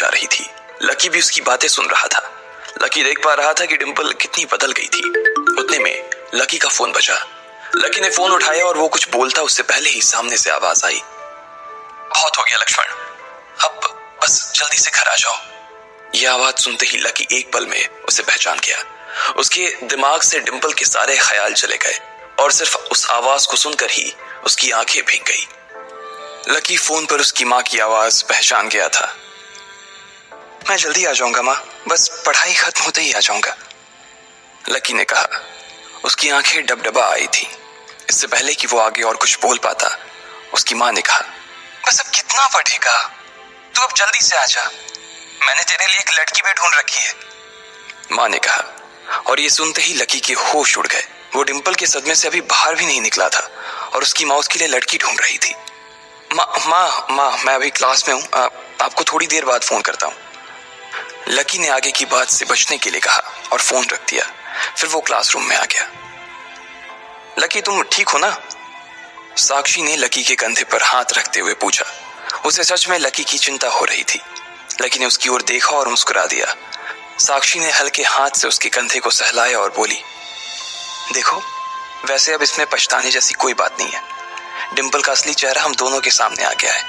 जा रही थी। लकी भी उसकी बातें सुन रहा था। लकी देख पा रहा था कि डिंपल कितनी बदल गई थी। उतने में लकी का फोन बजा। लकी ने फोन उठाया और वो कुछ बोलता उससे पहले ही सामने से आवाज आई, बहुत हो गया लक्ष्मण, अब बस जल्दी से घर आ जाओ। यह आवाज सुनते ही लकी एक पल में उसे पहचान गया। उसके दिमाग से डिंपल के सारे ख्याल चले गए और सिर्फ उस आवाज को सुनकर ही उसकी आंखें भीग गई। लकी फोन पर उसकी माँ की आवाज पहचान गया था। मैं जल्दी आ जाऊंगा माँ, बस पढ़ाई खत्म होते ही आ जाऊंगा, लकी ने कहा। उसकी आंखें डबडबा आई थी। इससे पहले कि वो आगे और कुछ बोल पाता, उसकी माँ ने कहा, बस अब कितना पढ़ेगा, तू अब जल्दी से आ जा, मैंने तेरे लिए एक लड़की भी ढूंढ रखी है, माँ ने कहा। और ये सुनते ही लकी के होश उड़ गए। वो डिंपल के सदमे से अभी बाहर भी नहीं निकला था और उसकी माँ उसके लिए लड़की ढूंढ रही थी। माँ मैं अभी क्लास में हूँ, आपको थोड़ी देर बाद फोन करता हूँ, लकी ने आगे की बात से बचने के लिए कहा और फोन रख दिया। फिर वो क्लासरूम में आ गया। लकी तुम ठीक हो ना? साक्षी ने लकी के कंधे पर हाथ रखते हुए पूछा। उसे सच में लकी की चिंता हो रही थी। लकी ने उसकी ओर देखा और मुस्कुरा दिया। साक्षी ने हल्के हाथ से उसके कंधे को सहलाया और बोली, देखो वैसे अब इसमें पछताने जैसी कोई बात नहीं है। डिंपल का असली चेहरा हम दोनों के सामने आ गया है।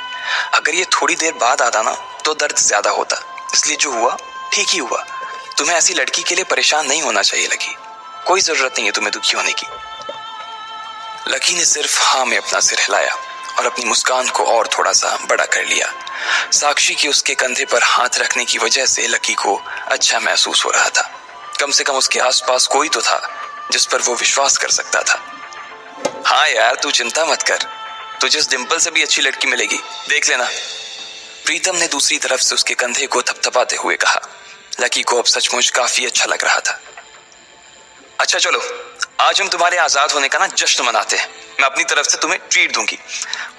अगर ये थोड़ी देर बाद आता ना तो दर्द ज्यादा होता, इसलिए जो हुआ ठीक ही हुआ। तुम्हें ऐसी लड़की के लिए परेशान नहीं होना चाहिए लकी, कोई जरूरत नहीं है तुम्हें दुखी होने की। लकी ने सिर्फ हाँ में अपना सिर हिलाया और अपनी मुस्कान को और थोड़ा सा बड़ा कर लिया। साक्षी के उसके कंधे पर हाथ रखने की वजह से लकी को अच्छा महसूस हो रहा था। कम से कम उसके आसपास कोई तो था जिस पर वो विश्वास कर सकता था। हाँ यार तू चिंता मत कर, तुझे इस डिंपल से भी अच्छी लड़की मिलेगी, देख लेना, प्रीतम ने दूसरी तरफ से उसके कंधे को थपथपाते हुए कहा। लकी को अब सचमुच काफी अच्छा लग रहा था। अच्छा चलो, आज हम तुम्हारे आजाद होने का ना जश्न मनाते हैं। मैं अपनी तरफ से तुम्हें ट्रीट दूंगी।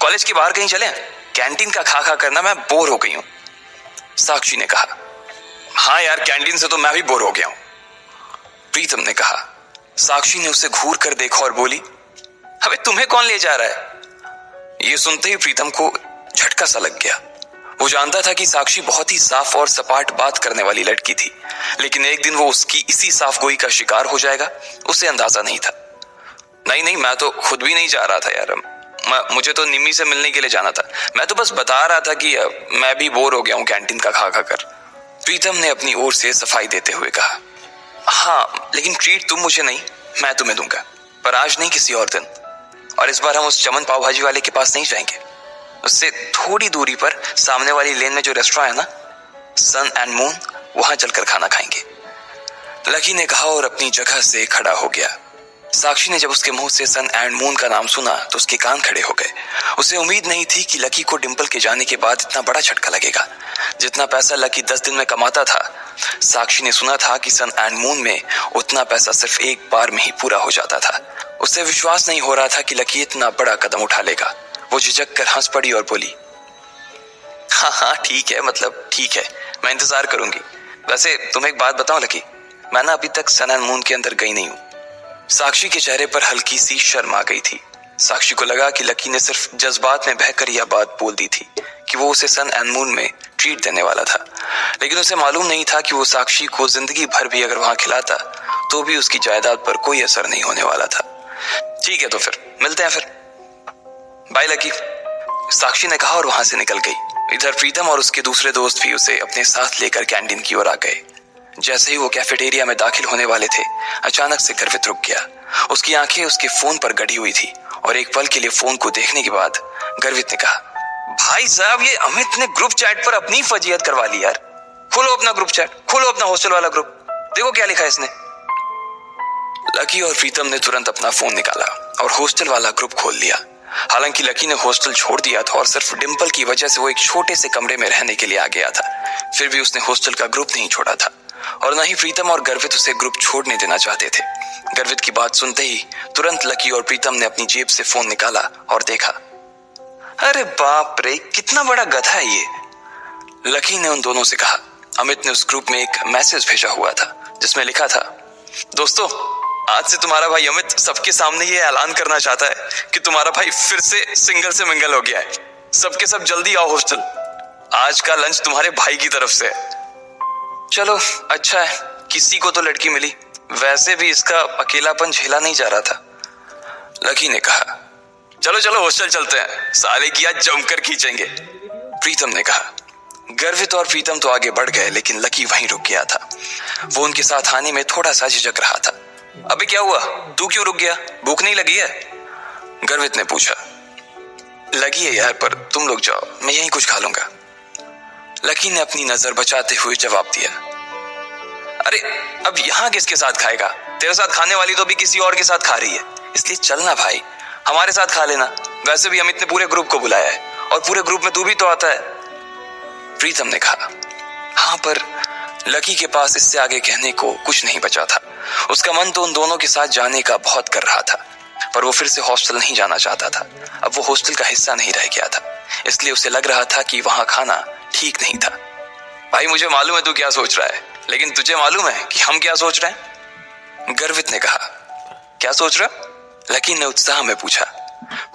कॉलेज के बाहर कहीं चलें? कैंटीन का खा खा करना मैं बोर हो गई हूँ, साक्षी ने कहा। हाँ यार कैंटीन से तो मैं भी बोर हो गया हूँ, प्रीतम ने कहा। साक्षी ने उसे घूर कर देखा और बोली, अबे तुम्हें कौन ले जा रहा है? ये सुनते ही प्रीतम को झटका सा लग गया। वो जानता था कि साक्षी बहुत ही साफ और सपाट बात करने वाली लड़की थी, लेकिन एक दिन वो उसकी इसी साफ गोई का शिकार हो जाएगा, उसे अंदाजा नहीं था। नहीं मैं तो खुद भी नहीं जा रहा था यार, मुझे तो निम्मी से मिलने के लिए जाना था। मैं तो बस बता रहा था कि मैं भी बोर हो गया हूँ कैंटीन का खा खा कर, प्रीतम ने अपनी ओर से सफाई देते हुए कहा। हाँ लेकिन ट्रीट तुम मुझे नहीं, मैं तुम्हें दूंगा, पर आज नहीं किसी और दिन। और इस बार हम उस चमन पाव भाजी वाले के पास नहीं जाएंगे, उससे थोड़ी दूरी पर सामने वाली लेन में जो रेस्टोरेंट है ना, सन एंड मून, वहां चलकर खाना खाएंगे, लकी ने कहा और अपनी जगह से खड़ा हो गया। साक्षी ने जब उसके मुंह से सन एंड मून का नाम सुना तो उसके कान खड़े हो गए। उसे उम्मीद नहीं थी कि लकी को डिंपल के जाने के बाद इतना बड़ा झटका लगेगा। जितना पैसा लकी 10 दिन में कमाता था, साक्षी ने सुना था कि सन एंड मून में उतना पैसा सिर्फ एक बार में ही पूरा हो जाता था। उसे विश्वास नहीं हो रहा था कि लकी इतना बड़ा कदम उठा लेगा। वो झिझक कर हंस पड़ी और बोली, हाँ ठीक है, मतलब ठीक है, मैं इंतजार करूंगी। वैसे तुम्हें एक बात बताऊं लकी, मैं ना अभी तक सन एंड मून के अंदर गई नहीं हूं। साक्षी के चेहरे पर हल्की सी शर्म आ गई थी। साक्षी को लगा कि लकी ने सिर्फ जज्बात में बहकर यह बात बोल दी थी कि वो उसे सन एंड मून में ट्रीट देने वाला था, लेकिन उसे मालूम नहीं था कि वो साक्षी को जिंदगी भर भी अगर वहां खिलाता तो भी उसकी जायदाद पर कोई असर नहीं होने वाला था। ठीक है तो फिर मिलते हैं, फिर बाय लकी, साक्षी ने कहा और वहां से निकल गई। इधर प्रीतम और उसके दूसरे दोस्त भी उसे अपने साथ लेकर कैंटीन की ओर आ गए। जैसे ही वो कैफेटेरिया में दाखिल होने वाले थे, अचानक से गर्वित रुक गया। उसकी आंखें उसके फोन पर गड़ी हुई थी और एक पल के लिए फोन को देखने के बाद गर्वित ने कहा, भाई साहब ये अमित ने ग्रुप चैट पर अपनी फजीयत करवा ली यार। खोलो अपना ग्रुप चैट, खोलो अपना हॉस्टल वाला ग्रुप, देखो क्या लिखा है इसने। लकी और प्रीतम ने तुरंत अपना फोन निकाला और हॉस्टल वाला ग्रुप खोल लिया। हालांकि लकी ने हॉस्टल छोड़ दिया था और सिर्फ डिंपल की वजह से वो एक छोटे से कमरे में रहने के लिए आ गया था, फिर भी उसने हॉस्टल का ग्रुप नहीं छोड़ा था और न ही प्रीतम और गर्वित उसे ग्रुप छोड़ने देना चाहते थे। गर्वित की बात सुनते ही तुरंत लकी और प्रीतम ने अपनी जेब से फोन निकाला और देखा। अरे बाप रे, कितना बड़ा गधा है ये, लकी ने उन दोनों से कहा। अमित ने उस ग्रुप में एक मैसेज भेजा हुआ था जिसमें लिखा था, दोस्तों आज से तुम्हारा भाई अमित सबके सामने ये ऐलान करना चाहता है कि तुम्हारा भाई फिर से सिंगल से मिंगल हो गया है। सबके सब जल्दी आओ हॉस्टल। आज का लंच तुम्हारे भाई की तरफ से है। चलो अच्छा है, किसी को तो लड़की मिली, वैसे भी इसका अकेलापन झेला नहीं जा रहा था। लकी ने कहा, चलो चलो हॉस्टल चलते हैं, साले की आज जमकर खींचेंगे। प्रीतम ने कहा। गर्वित और प्रीतम तो आगे बढ़ गए, लेकिन लकी वहीं रुक गया था। वो उनके साथ आने में थोड़ा सा झिझक रहा था। अबे क्या हुआ, तू क्यों रुक गया, भूख नहीं लगी है? गर्वित ने पूछा। लगी है यार, पर तुम लोग जाओ, मैं यहीं कुछ खा लूंगा। लकी ने अपनी नजर बचाते हुए जवाब दिया। अरे अब यहाँ किसके साथ खाएगा, तेरे साथ खाने वाली तो भी किसी और के साथ खा रही है, इसलिए चलना भाई, हमारे साथ खा लेना। वैसे भी अमित ने पूरे ग्रुप को बुलाया है, और पूरे ग्रुप में तू भी तो आता है। प्रीतम ने कहा। हाँ, पर लकी के पास इससे आगे कहने को कुछ नहीं बचा था। उसका मन तो उन दोनों के साथ जाने का बहुत कर रहा था, पर वो फिर से हॉस्टल नहीं जाना चाहता था। अब वो हॉस्टल का हिस्सा नहीं रह गया था, इसलिए उसे लग रहा था कि वहां खाना ठीक नहीं था। भाई मुझे मालूम है तू क्या सोच रहा है, लेकिन तुझे मालूम है कि हम क्या सोच रहे हैं? गर्वित ने कहा। क्या सोच रहा? लकी ने उत्साह में पूछा।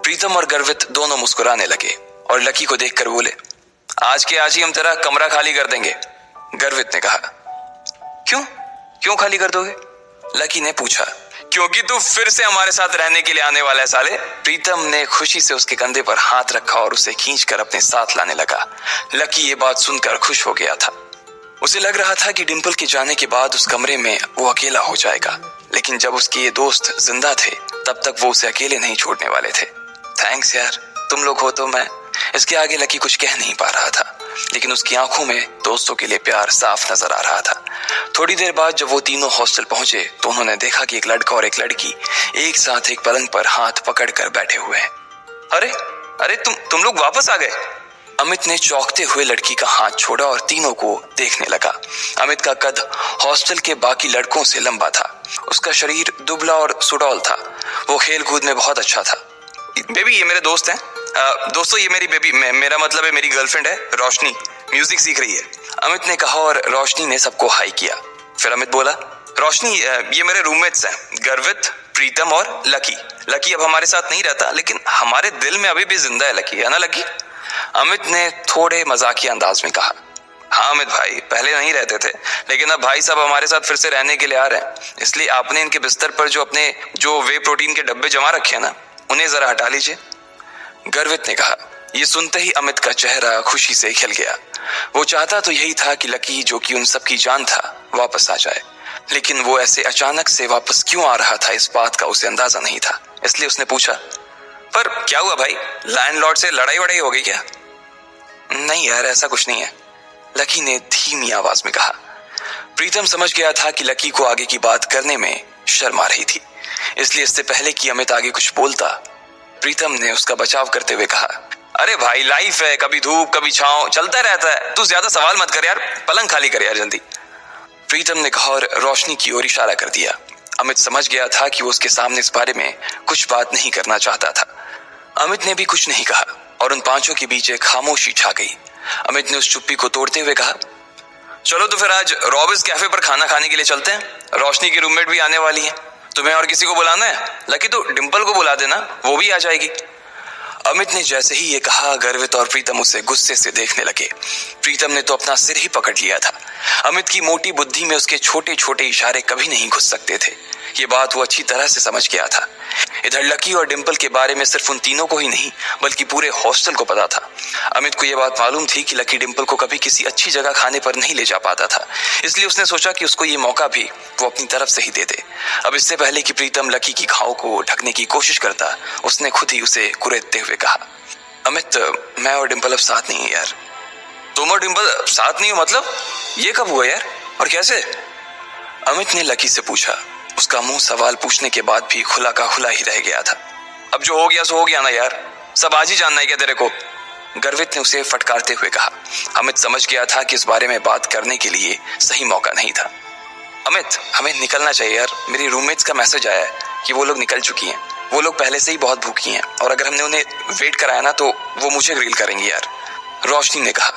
प्रीतम और गर्वित दोनों मुस्कुराने लगे और लकी को देखकर बोले, आज के आज ही हम तेरा कमरा खाली कर देंगे। गर्वित ने कहा। क्यों क्यों खाली कर दोगे? लकी ने पूछा। क्योंकि तू फिर से हमारे साथ रहने के लिए आने वाला है साले। प्रीतम ने खुशी से उसके कंधे पर हाथ रखा और उसे खींचकर अपने साथ लाने लगा। लकी ये बात सुनकर खुश हो गया था। उसे लग रहा था कि डिंपल के जाने के बाद उस कमरे में वो अकेला हो जाएगा, लेकिन जब उसके ये दोस्त जिंदा थे तब तक वो उसे अकेले नहीं छोड़ने वाले थे। थैंक्स यार, तुम लोग हो तो मैं। इसके आगे लकी कुछ कह नहीं पा रहा था, लेकिन उसकी आंखों में दोस्तों के लिए प्यार साफ नजर आ रहा था। थोड़ी देर बाद जब वो तीनों हॉस्टल पहुंचे तो उन्होंने देखा कि एक लड़का और एक लड़की एक साथ एक पलंग पर हाथ पकड़कर बैठे हुए हैं। अरे अरे तुम लोग वापस आ गए? अमित ने चौंकते हुए लड़की का हाथ छोड़ा और तीनों को देखने लगा। अमित का कद हॉस्टल के बाकी लड़कों से लंबा था। उसका शरीर दुबला और सुडौल था। वो खेल कूद में बहुत अच्छा था। बेबी ये मेरे दोस्त हैं। दोस्तों ये मेरी बेबी, मेरा मतलब है मेरी गर्लफ्रेंड है रोशनी, म्यूजिक सीख रही है। अमित ने कहा और रोशनी ने सबको हाई किया। फिर अमित बोला, रोशनी ये मेरे रूममेट्स हैं, गर्वित, प्रीतम और लकी। लकी अब हमारे साथ नहीं रहता, लेकिन हमारे दिल में अभी भी जिंदा है लकी, है ना लकी? अमित ने थोड़े मजाकिया अंदाज में कहा। हाँ अमित भाई, पहले नहीं रहते थे, लेकिन अब भाई साहब हमारे साथ फिर से रहने के लिए आ रहे हैं, इसलिए आपने इनके बिस्तर पर जो वे प्रोटीन के डब्बे जमा रखे हैं ना, उन्हें जरा हटा लीजिए। गर्वित ने कहा। ये सुनते ही अमित का चेहरा खुशी से खिल गया। वो चाहता तो यही था कि लकी, जो कि उन सबकी जान था, वापस आ जाए, लेकिन वो ऐसे अचानक से वापस क्यों आ रहा था इस बात का उसे अंदाजा नहीं था। इसलिए उसने पूछा, पर क्या हुआ भाई, लैंडलॉर्ड से लड़ाई वड़ाई हो गई क्या? नहीं यार, ऐसा कुछ नहीं है, लकी ने धीमी आवाज में कहा। प्रीतम समझ गया था कि लकी को आगे की बात करने में शर्म आ रही थी, इसलिए इससे पहले कि अमित आगे कुछ बोलता, प्रीतम ने उसका बचाव करते हुए कहा, अरे भाई लाइफ है, कभी धूप कभी छांव, चलता रहता है, तू ज्यादा सवाल मत कर यार, पलंग खाली कर यार जल्दी। प्रीतम ने कहा और रोशनी की ओर इशारा कर दिया। अमित समझ गया था कि वो उसके सामने इस बारे में कुछ बात नहीं करना चाहता था। अमित ने भी कुछ नहीं कहा और उन पांचों के बीच एक खामोशी छा गई। अमित ने उस चुप्पी को तोड़ते हुए कहा, चलो तो फिर आज रॉबिन्स कैफे पर खाना खाने के लिए चलते हैं। रोशनी की रूममेट भी आने वाली है। तुम्हें और किसी को बुलाना है? लकी तो डिंपल को बुला देना, वो भी आ जाएगी। अमित ने जैसे ही ये कहा, गर्वित और प्रीतम उसे गुस्से से देखने लगे। प्रीतम ने तो अपना सिर ही पकड़ लिया था। अमित की मोटी बुद्धि में उसके छोटे छोटे इशारे कभी नहीं घुस सकते थे। ये बात वो अच्छी तरह से समझ गया था। इधर लकी और डिंपल के बारे में सिर्फ उन तीनों को ही नहीं, बल्कि पूरे हॉस्टल को पता था। अमित को यह बात मालूम थी कि लकी डिंपल को कभी किसी अच्छी जगह खाने पर नहीं ले जा पाता था, इसलिए उसने सोचा कि उसको ये मौका भी वो अपनी तरफ से ही दे दे। अब इससे पहले कि प्रीतम लकी की घाव को ढकने की कोशिश करता, उसने खुद ही उसे कुरेदते हुए कहा, अमित मैं और डिंपल अब साथ नहीं है यार। तुम और डिंपल साथ नहीं हो मतलब? ये कब हुआ यार, और कैसे? अमित ने लकी से पूछा। उसका मुंह सवाल पूछने के बाद भी खुला का खुला ही रह गया था। अब जो हो गया सो हो गया ना यार, सब आज ही जानना है क्या तेरे को? गर्वित ने उसे फटकारते हुए कहा। अमित समझ गया था कि इस बारे में बात करने के लिए सही मौका नहीं था। अमित हमें निकलना चाहिए यार, मेरी रूममेट्स का मैसेज आया है कि वो लोग निकल चुकी हैं। वो लोग पहले से ही बहुत भूखी हैं और अगर हमने उन्हें वेट कराया ना तो वो मुझे ग्रिल करेंगी यार। रोशनी ने कहा।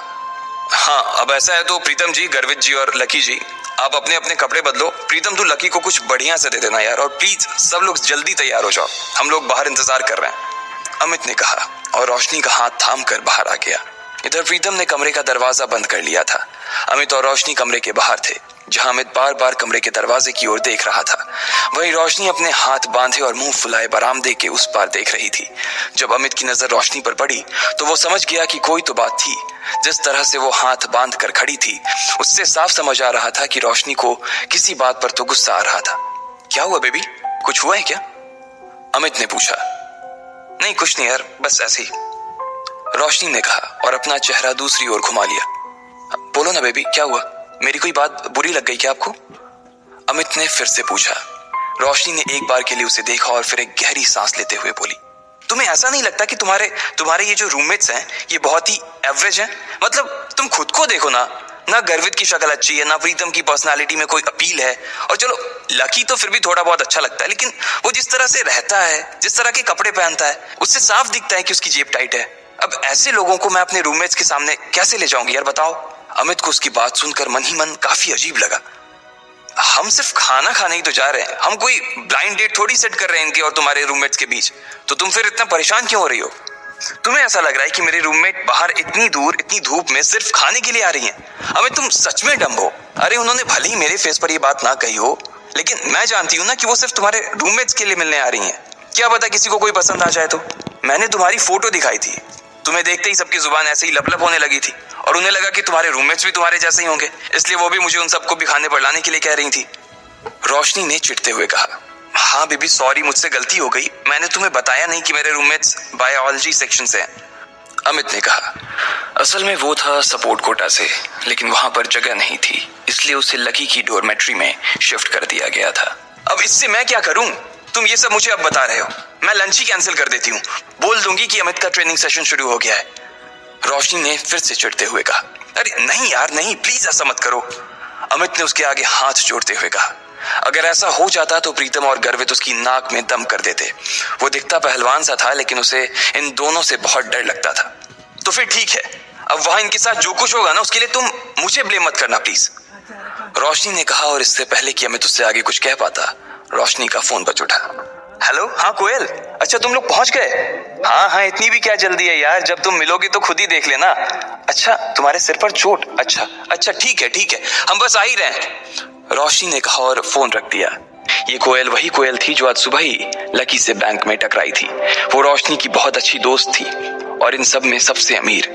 हाँ अब ऐसा है तो प्रीतम जी, गर्वित जी और लकी जी, आप अपने अपने कपड़े बदलो। प्रीतम तू लकी को कुछ बढ़िया से दे देना यार, और प्लीज सब लोग जल्दी तैयार हो जाओ, हम लोग बाहर इंतजार कर रहे हैं। अमित ने कहा और रोशनी का हाथ थाम कर बाहर आ गया। इधर प्रीतम ने कमरे का दरवाजा बंद कर लिया था। अमित और रोशनी कमरे के बाहर थे, जहां अमित बार बार कमरे के दरवाजे की ओर देख रहा था। वहीं रोशनी अपने हाथ बांधे और मुंह फुलाए बरामदे के उस पार देख रही थी। जब अमित की नजर रोशनी पर पड़ी तो वो समझ गया कि कोई तो बात थी। जिस तरह से वो हाथ बांध कर खड़ी थी, उससे साफ समझ आ रहा था कि रोशनी को किसी बात पर तो गुस्सा आ रहा था। क्या हुआ बेबी, कुछ हुआ है क्या? अमित ने पूछा। नहीं कुछ नहीं यार, बस ऐसे ही, रोशनी ने कहा और अपना चेहरा दूसरी ओर घुमा लिया। बोलो ना बेबी, क्या हुआ? मेरी कोई बात बुरी लग गई क्या आपको? अमित ने फिर से पूछा। रोशनी ने एक बार के लिए उसे देखा और फिर एक गहरी सांस लेते हुए बोली, तुम्हें ऐसा नहीं लगता कि तुम्हारे ये जो रूममेट्स हैं ये बहुत ही एवरेज हैं? मतलब तुम खुद को देखो ना गर्वित की शक्ल अच्छी है, ना प्रीतम की पर्सनालिटी में कोई अपील है, और चलो लकी तो फिर भी थोड़ा बहुत अच्छा लगता है, लेकिन वो जिस तरह से रहता है, जिस तरह के कपड़े पहनता है, उससे साफ दिखता है कि उसकी जेब टाइट है। अब ऐसे लोगों को मैं अपने रूममेट्स के सामने कैसे ले जाऊंगी यार, बताओ? अमित को उसकी बात सुनकर मन ही मन काफी अजीब लगा। हम सिर्फ खाना खाने ही तो जा रहे हैं, हम कोई ब्लाइंड डेट थोड़ी सेट कर रहे हैं इनके और तुम्हारे रूममेट्स के बीच, तो तुम फिर इतना परेशान क्यों हो रही हो? तुम्हें ऐसा लग रहा है कि मेरे रूममेट बाहर इतनी दूर इतनी धूप में सिर्फ खाने के लिए आ रही हैं? अमित तुम सच में डम्ब हो। अरे उन्होंने भले ही मेरे फेस पर ये बात ना कही हो, लेकिन मैं जानती हूँ ना कि वो सिर्फ तुम्हारे रूममेट्स के लिए मिलने आ रही हैं। क्या पता किसी को कोई पसंद आ जाए तो। मैंने तुम्हारी फोटो दिखाई थी, तुम्हें देखते ही सबकी जुबान ऐसे ही लप होने लगी थी और उन्हें लगा कि तुम्हारे रूममेट्स भी तुम्हारे जैसे ही होंगे, इसलिए वो भी मुझे उन सबको भी खाने पर लाने के लिए कह रही थी। रोशनी ने चिढ़ते हुए कहा। हाँ बेबी सॉरी, मुझसे गलती हो गई, मैंने तुम्हें बताया नहीं कि मेरे रूममेट्स बायोलॉजी सेक्शन से हैं, अमित ने कहा। असल में वो था सपोर्ट कोटा से, लेकिन वहां पर जगह नहीं थी, इसलिए उसे लकी की डोरमेट्री में शिफ्ट कर दिया गया था। अब इससे मैं क्या करूं? तुम ये सब मुझे अब बता रहे हो, मैं लंच ही कैंसिल कर देती हूँ, बोल दूंगी कि अमित का ट्रेनिंग सेशन शुरू हो गया है, रोशनी ने फिर से चिढ़ते हुए कहा। अरे नहीं यार नहीं, प्लीज ऐसा मत करो, अमित ने उसके आगे हाथ जोड़ते हुए कहा। अगर ऐसा हो जाता तो प्रीतम और गर्वित उसकी नाक में दम कर देते। वो दिखता पहलवान सा था, लेकिन उसे इन दोनों से बहुत डर लगता था। तो फिर ठीक है, अब वहां इनके साथ जो कुछ होगा ना उसके लिए तुम मुझे ब्लेम मत करना प्लीज, रोशनी ने कहा। और इससे पहले कि अमित उससे आगे कुछ कह पाता, रोशनी का फोन बज उठा। हेलो, हाँ कोयल, अच्छा तुम लोग पहुंच गए? हाँ इतनी भी क्या जल्दी है यार, जब तुम मिलोगे तो खुद ही देख लेना। अच्छा तुम्हारे सिर पर चोट? अच्छा ठीक है, हम बस आ ही रहे हैं, रोशनी ने कहा और फोन रख दिया। ये कोयल वही कोयल थी जो आज सुबह ही लकी से बैंक में टकराई थी। वो रोशनी की बहुत अच्छी दोस्त थी और इन सब में सबसे अमीर।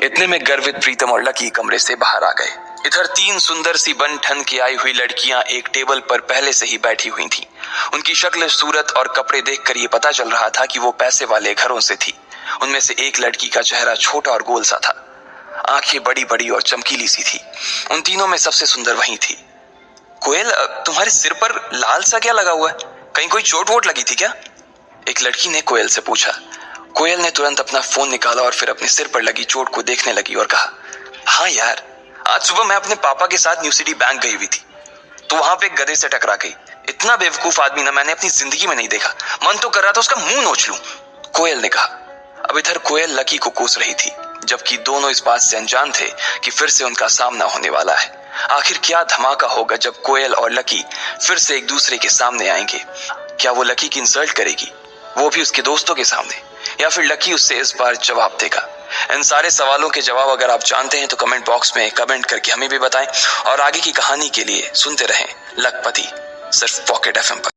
इतने में गर्वित, प्रीतम और लकी कमरे से बाहर आ गए। इधर तीन सुंदर सी बन ठन के आई हुई लड़कियां एक टेबल पर पहले से ही बैठी हुई थी। उनकी शक्ल, सूरत और कपड़े देखकर ये पता चल रहा था कि वो पैसे वाले घरों से थी। उनमें से एक लड़की का चेहरा छोटा और गोल सा था, आंखें बड़ी बड़ी और चमकीली सी थी। उन तीनों में सबसे सुंदर वही थी। कोयल, तुम्हारे सिर पर लाल सा क्या लगा हुआ है? कहीं कोई चोट वोट लगी थी क्या? एक लड़की ने कोयल से पूछा। कोयल ने तुरंत अपना फोन निकाला और फिर अपने सिर पर लगी चोट को देखने लगी और कहा, हाँ यार, आज सुबह मैं अपने पापा के साथ न्यू सिटी बैंक गई हुई थी, तो वहां पे एक गधे से टकरा गई। इतना बेवकूफ आदमी ना मैंने अपनी जिंदगी में नहीं देखा, मन तो कर रहा था उसका मुंह नोच लूं, कोयल ने कहा। अब इधर कोयल लकी को कोस रही थी, जबकि दोनों इस बात से अनजान थे कि फिर से उनका सामना होने वाला है। आखिर क्या धमाका होगा जब कोयल और लकी फिर से एक दूसरे के सामने आएंगे? क्या वो लकी की इंसल्ट करेगी, वो भी उसके दोस्तों के सामने, या फिर लकी उससे इस बार जवाब देगा? इन सारे सवालों के जवाब अगर आप जानते हैं तो कमेंट बॉक्स में कमेंट करके हमें भी बताएं, और आगे की कहानी के लिए सुनते रहें लखपति, सिर्फ पॉकेट FM पर।